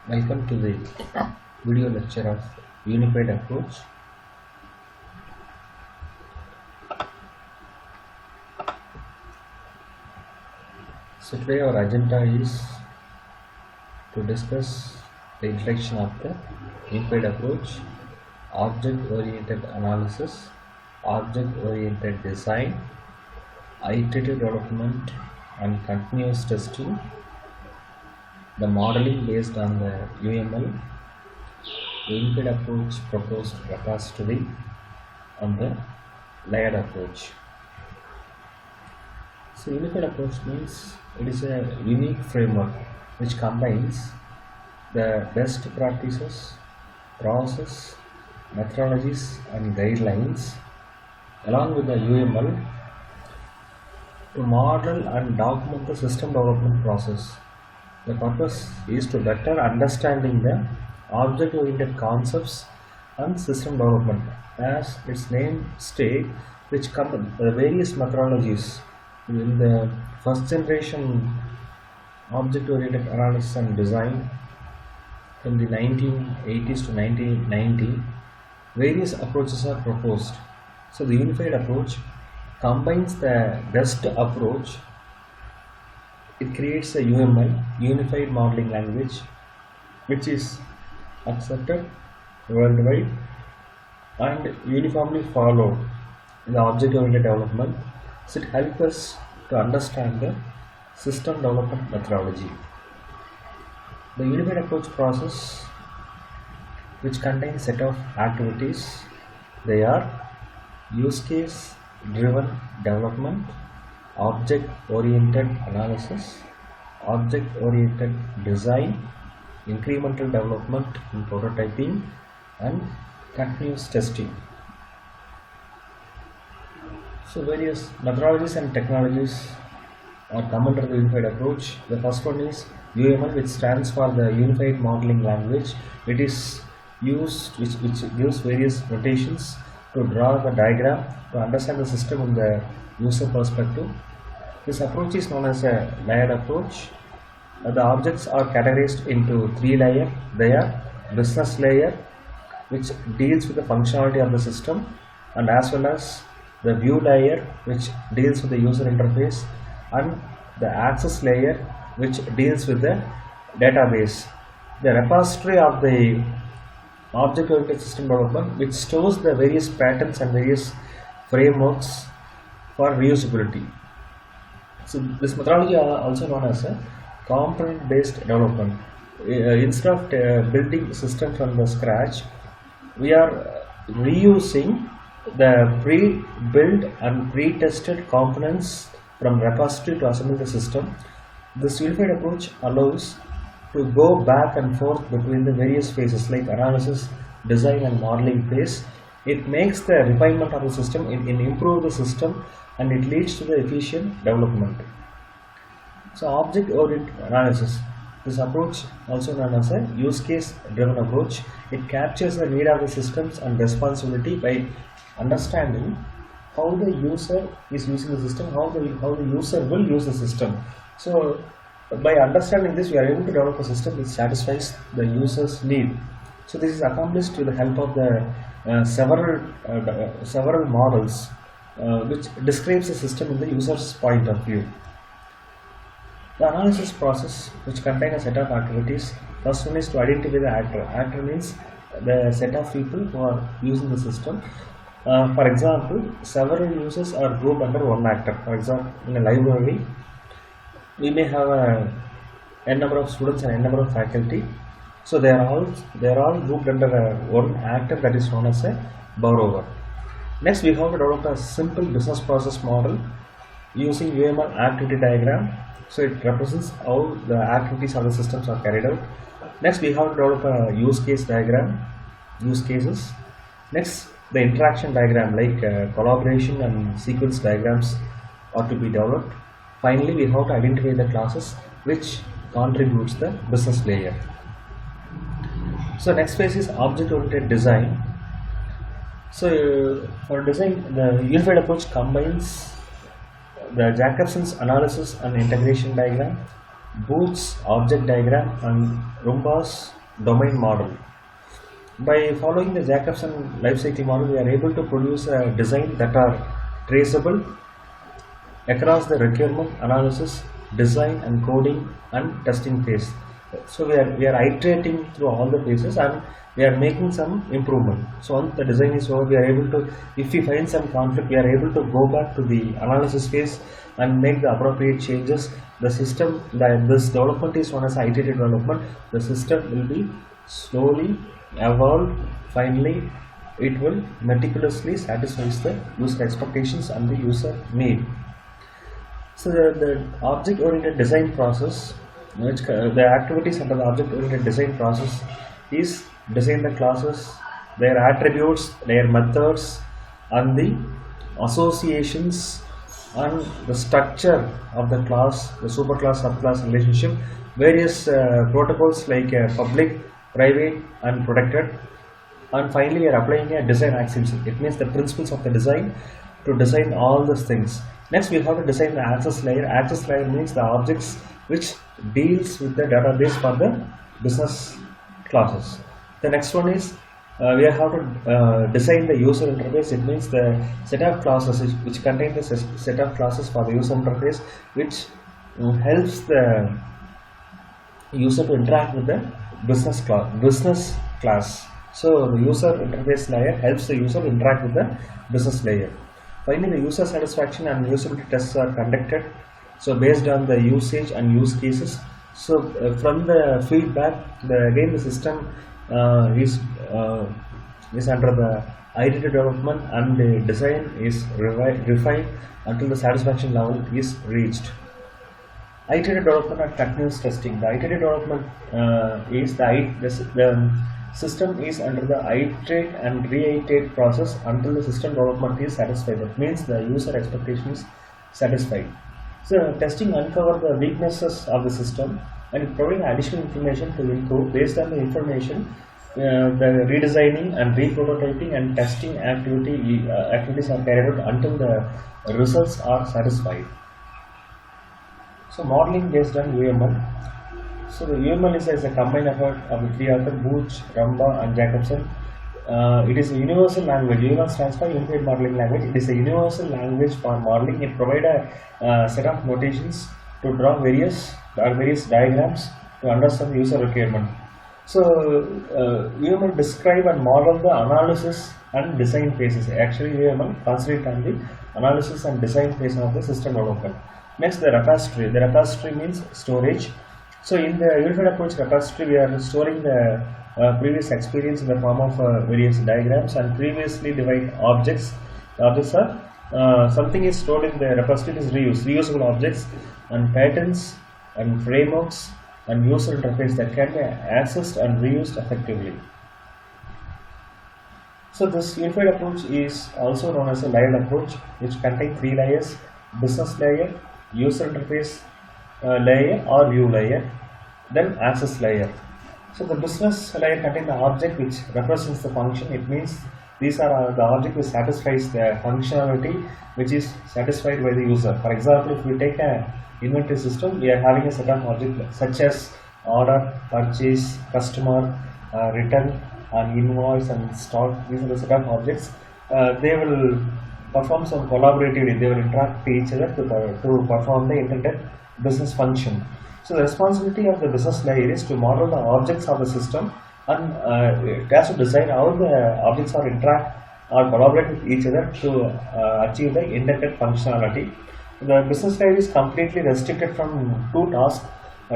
Welcome to the video lecture of Unified Approach. So today our agenda is to discuss the introduction of the Unified Approach, object-oriented analysis, object-oriented design, iterative development and continuous testing, the modeling based on the UML, the Unified Approach proposed repository, and the layered approach. So unified approach means it is a unique framework which combines the best practices, process, methodologies and guidelines along with the UML to model and document the system development process. The purpose is to better understanding the object-oriented concepts and system development, as its name states, which come the various methodologies. In the first generation object-oriented analysis and design from the 1980s to 1990, various approaches are proposed. So the unified approach combines the best approach. It creates a UML, Unified Modeling Language, which is accepted worldwide and uniformly followed in the object-oriented development. So it helps us to understand the system development methodology. The unified approach process, which contains set of activities, they are use case driven development, object oriented analysis, object oriented design, incremental development and prototyping, and continuous testing. So various methodologies and technologies are come under the unified approach. The first one is UML, which stands for the Unified Modeling Language. It is used, which gives various notations to draw the diagram to understand the system in the user perspective. This approach is known as a layered approach. The objects are categorized into three layers. They are business layer, which deals with the functionality of the system, and as well as the view layer, which deals with the user interface, and the access layer, which deals with the database. The repository of the object-oriented system development, which stores the various patterns and various frameworks for reusability. So this methodology are also known as a component-based development. Instead of building system from the scratch, we are reusing the pre-built and pre-tested components from repository to assemble the system. This unified approach allows to go back and forth between the various phases like analysis, design and modeling phase. It makes the refinement of the system, it improve the system, and it leads to the efficient development. So object-oriented analysis. This approach, also known as a use case driven approach, it captures the need of the systems and responsibility by understanding how the user is using the system, how the user will use the system. So by understanding this, we are able to develop a system which satisfies the user's need. So this is accomplished with the help of the several models which describes the system in the user's point of view. The analysis process, which contains a set of activities. First one is to identify the actor. Actor means the set of people who are using the system. For example, several users are grouped under one actor. For example, in a library, we may have n number of students and n number of faculty. So they are all grouped under one actor, that is known as a borrower. Next, we have to develop a simple business process model using UML activity diagram. So it represents how the activities of the systems are carried out. Next, we have to develop a use case diagram, use cases. Next, the interaction diagram like collaboration and sequence diagrams are to be developed. Finally, we have to identify the classes which contributes the business layer. So next phase is object-oriented design. So for design, the unified approach combines the Jacobson's analysis and integration diagram, booch object diagram, and raumbaugh's domain model. By following the Jacobson lifecycle model, we are able to produce a design that are traceable across the requirement analysis, design and coding and testing phase. So we are iterating through all the phases, and we are making some improvement. So once the design is over, we are able to, if we find some conflict, we are able to go back to the analysis phase and make the appropriate changes. The system, this development is known as iterative development. The system will be slowly evolved. Finally, it will meticulously satisfy the user expectations and the user need. So the object-oriented design process, which the activities under the object-oriented design process is design the classes, their attributes, their methods, and the associations and the structure of the class, the superclass, subclass relationship, various protocols like public, private, and protected, and finally we are applying a design axioms. It means the principles of the design to design all these things. Next, we have to design the access layer. Access layer means the objects which deals with the database for the business classes. The next one is we have to design the user interface. It means the set of classes which contain the set of classes for the user interface, which helps the user to interact with the business class. So the user interface layer helps the user interact with the business layer. Finally, the user satisfaction and usability tests are conducted. So based on the usage and use cases. So from the feedback, again the system is under the iterative development, and the design is refined until the satisfaction level is reached. Iterative development and continuous testing. The iterative development is the system is under the iterate and reiterate process until the system development is satisfied. That means the user expectation is satisfied. So testing uncover the weaknesses of the system and provide additional information to improve. Based on the information, the redesigning and reprototyping and testing activities are carried out until the results are satisfied. So modeling based on UML. So the UML is a combined effort of the three authors, Booch, Raumbaugh, and Jacobson. It is a universal language. UML stands for Unified Modeling Language. It is a universal language for modeling. It provides a set of notations to draw various diagrams to understand the user requirement. So UML describe and model the analysis and design phases. Actually, UML concentrates on the analysis and design phase of the system development. Next, the repository. The repository means storage. So in the UnifiedApproach repository, we are storing the previous experience in the form of various diagrams and previously defined objects. The objects are something is stored in the repository is reusable objects and patterns and frameworks and user interface that can be accessed and reused effectively. So this unified approach is also known as a layered approach, which contains three layers: business layer, user interface layer or view layer, then access layer. So the business layer contains the object which represents the function. It means these are the object which satisfies the functionality which is satisfied by the user. For example, if we take an inventory system, we are having a set of objects such as order, purchase, customer, return, and invoice and stock. These are the set of objects. They will perform some collaboratively. They will interact with each other to perform the intended business function. So the responsibility of the business layer is to model the objects of the system, and it has to decide how the objects are interact or collaborate with each other to achieve the intended functionality. The business layer is completely restricted from two tasks: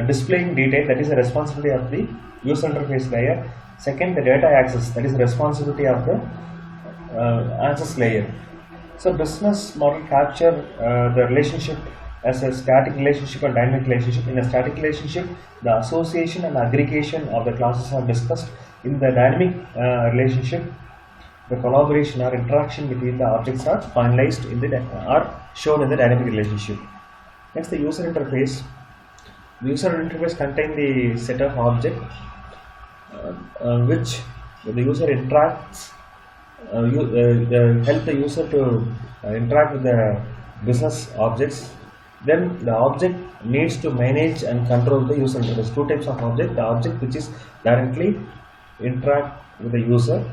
displaying detail, that is the responsibility of the user interface layer. Second, the data access, that is the responsibility of the access layer. So business model capture the relationship as a static relationship and dynamic relationship. In a static relationship, the association and aggregation of the classes are discussed. In the dynamic relationship, the collaboration or interaction between the objects are finalized are shown in the dynamic relationship. Next, the user interface. The user interface contains the set of objects which the user interacts. Help the user to interact with the business objects. Then the object needs to manage and control the user interface. Two types of object: the object which is directly interact with the user,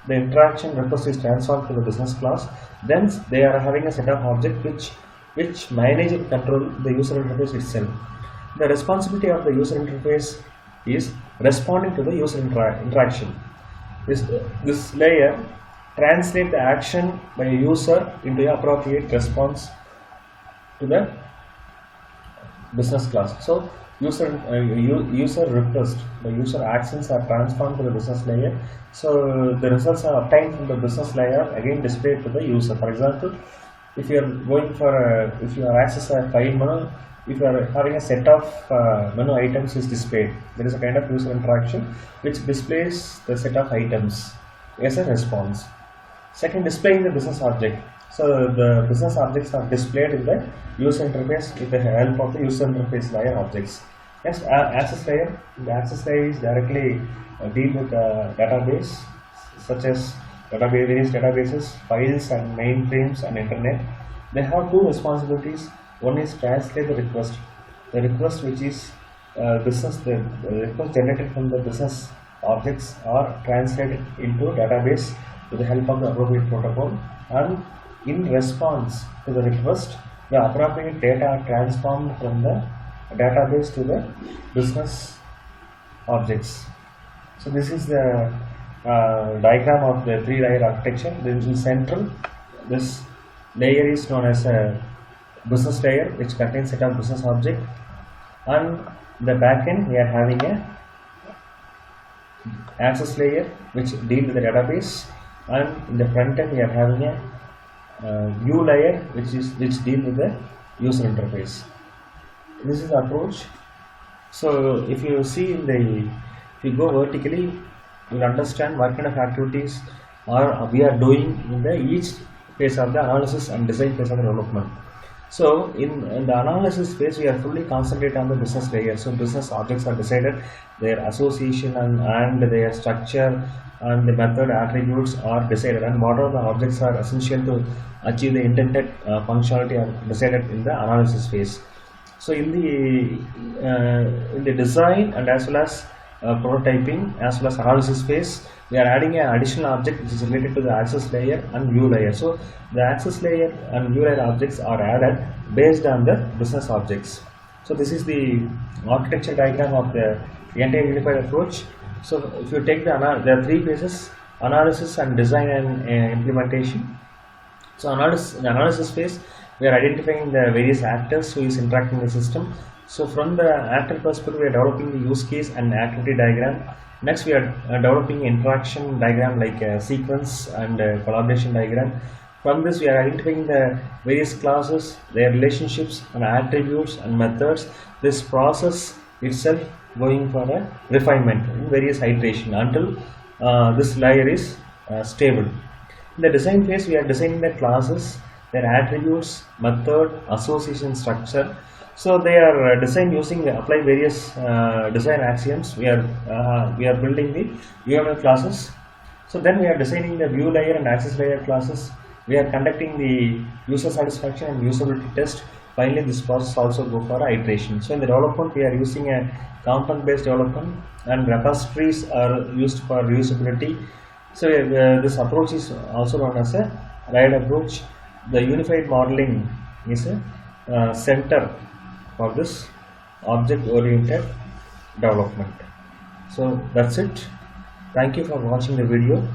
the interaction request is transferred to the business class. Then they are having a set of objects which manage and control the user interface itself. The responsibility of the user interface is responding to the user interaction. This layer translates the action by a user into an appropriate response to the business class. So user request, the user actions are transformed to the business layer. So the results are obtained from the business layer, again displayed to the user. For example, if you are going for if you are access a file menu, if you are having a set of menu items is displayed, there is a kind of user interaction which displays the set of items as a response. Second, displaying the business object. So the business objects are displayed in the user interface with the help of the user interface layer objects. Next, access layer. The access layer is directly deal with database such as various databases, files and mainframes and internet. They have two responsibilities. One is translate the request. The request which is the request generated from the business objects are translated into database with the help of the appropriate protocol, and in response to the request, the appropriate data are transformed from the database to the business objects. So this is the diagram of the three-layer architecture. This is central. This layer is known as a business layer, which contains set of business object, and the backend we are having a access layer which deal with the database, and in the front end we are having a view layer which deal with the user interface. This is the approach. So if you see if you go vertically, you will understand what kind of activities we are doing in the each phase of the analysis and design phase of the development. So in the analysis phase, we are fully concentrated on the business layer. So business objects are decided, their association and their structure and the method attributes are decided, and what are the objects are essential to achieve the intended functionality are decided in the analysis phase. So in the design and as well as prototyping as well as analysis phase, we are adding an additional object which is related to the access layer and view layer. So the access layer and view layer objects are added based on the business objects. So this is the architecture diagram of the entire unified approach. So if you take there are three phases: analysis and design and implementation. So in the analysis phase, we are identifying the various actors who is interacting with the system. So from the actor perspective, we are developing the use case and activity diagram. Next, we are developing interaction diagram like a sequence and collaboration diagram. From this, we are identifying the various classes, their relationships and attributes and methods. This process itself going for a refinement in various iteration until this layer is stable. In the design phase, we are designing the classes, their attributes, method, association structure. So they are designed using apply various design axioms. We are building the UML classes. So then we are designing the view layer and access layer classes. We are conducting the user satisfaction and usability test. Finally, this process also go for iteration. So in the development, we are using a component based development, and repositories are used for reusability. So this approach is also known as a layered approach. The unified modeling is a center for this object oriented development. So that's it. Thank you for watching the video.